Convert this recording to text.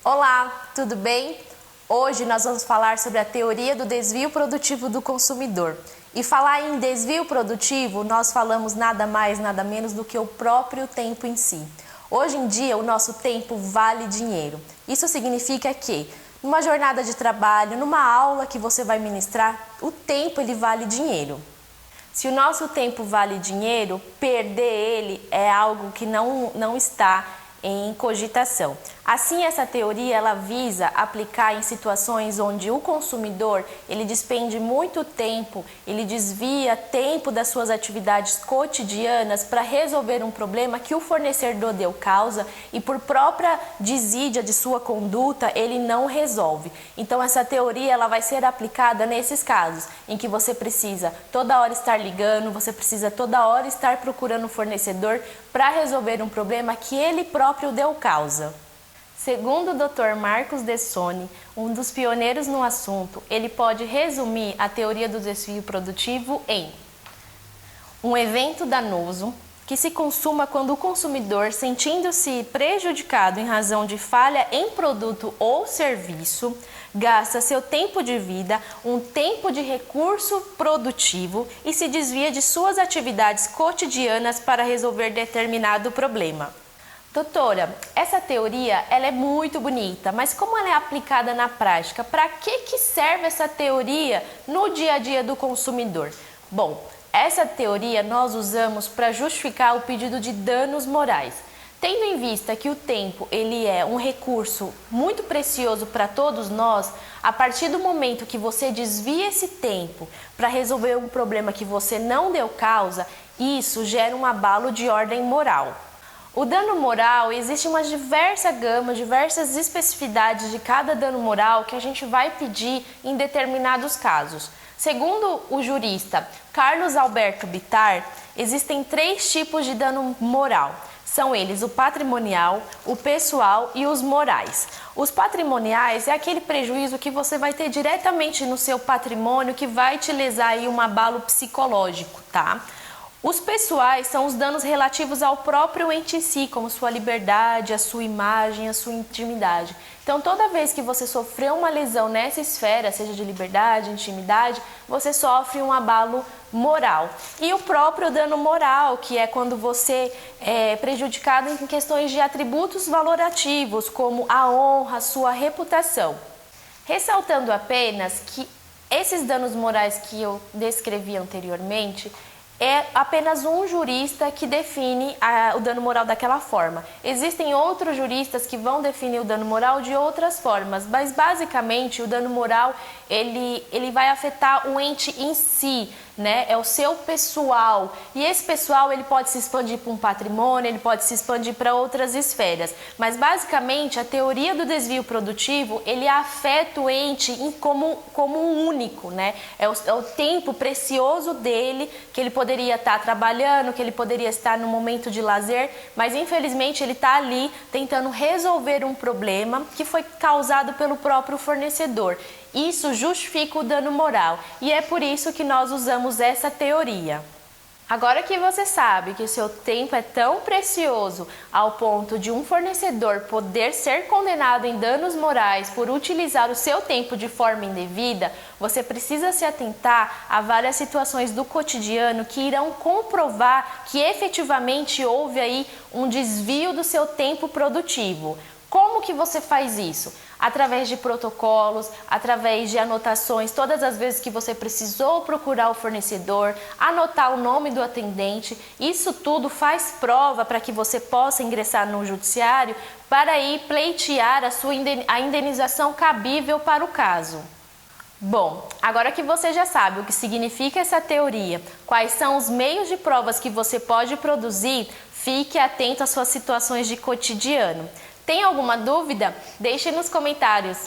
Olá, tudo bem? Hoje nós vamos falar sobre a teoria do desvio produtivo do consumidor. E falar em desvio produtivo, nós falamos nada mais, nada menos do que o próprio tempo em si. Hoje em dia, o nosso tempo vale dinheiro. Isso significa que, numa jornada de trabalho, numa aula que você vai ministrar, o tempo ele vale dinheiro. Se o nosso tempo vale dinheiro, perder ele é algo que não está em cogitação. Assim, essa teoria ela visa aplicar em situações onde o consumidor ele despende muito tempo, ele desvia tempo das suas atividades cotidianas para resolver um problema que o fornecedor deu causa e por própria desídia de sua conduta ele não resolve. Então essa teoria ela vai ser aplicada nesses casos em que você precisa toda hora estar ligando, você precisa toda hora estar procurando o fornecedor para resolver um problema que ele próprio deu causa. Segundo o Dr. Marcos Dessoni, um dos pioneiros no assunto, ele pode resumir a teoria do desvio produtivo em um evento danoso que se consuma quando o consumidor, sentindo-se prejudicado em razão de falha em produto ou serviço, gasta seu tempo de vida, um tempo de recurso produtivo e se desvia de suas atividades cotidianas para resolver determinado problema. Doutora, essa teoria ela é muito bonita, mas como ela é aplicada na prática? Para que serve essa teoria no dia a dia do consumidor? Bom, essa teoria nós usamos para justificar o pedido de danos morais. Tendo em vista que o tempo ele é um recurso muito precioso para todos nós, a partir do momento que você desvia esse tempo para resolver um problema que você não deu causa, isso gera um abalo de ordem moral. O dano moral, existe uma diversa gama, diversas especificidades de cada dano moral que a gente vai pedir em determinados casos. Segundo o jurista Carlos Alberto Bittar, existem 3 tipos de dano moral. São eles o patrimonial, o pessoal e os morais. Os patrimoniais é aquele prejuízo que você vai ter diretamente no seu patrimônio que vai te lesar aí um abalo psicológico, tá? Os pessoais são os danos relativos ao próprio ente em si, como sua liberdade, a sua imagem, a sua intimidade. Então, toda vez que você sofreu uma lesão nessa esfera, seja de liberdade, intimidade, você sofre um abalo moral. E o próprio dano moral, que é quando você é prejudicado em questões de atributos valorativos, como a honra, a sua reputação. Ressaltando apenas que esses danos morais que eu descrevi anteriormente, é apenas um jurista que define o dano moral daquela forma. Existem outros juristas que vão definir o dano moral de outras formas, mas basicamente o dano moral ele vai afetar o ente em si, né? É o seu pessoal. E esse pessoal ele pode se expandir para um patrimônio, ele pode se expandir para outras esferas. Mas basicamente a teoria do desvio produtivo ele afeta o ente como um único, né? É o tempo precioso dele que ele poderia estar trabalhando, que ele poderia estar no momento de lazer, mas infelizmente ele está ali tentando resolver um problema que foi causado pelo próprio fornecedor. Isso justifica o dano moral e é por isso que nós usamos essa teoria. Agora que você sabe que o seu tempo é tão precioso ao ponto de um fornecedor poder ser condenado em danos morais por utilizar o seu tempo de forma indevida, você precisa se atentar a várias situações do cotidiano que irão comprovar que efetivamente houve aí um desvio do seu tempo produtivo. Como que você faz isso? Através de protocolos, através de anotações, todas as vezes que você precisou procurar o fornecedor, anotar o nome do atendente, isso tudo faz prova para que você possa ingressar no judiciário para aí pleitear a indenização cabível para o caso. Bom, agora que você já sabe o que significa essa teoria, quais são os meios de provas que você pode produzir, fique atento às suas situações de cotidiano. Tem alguma dúvida? Deixe nos comentários.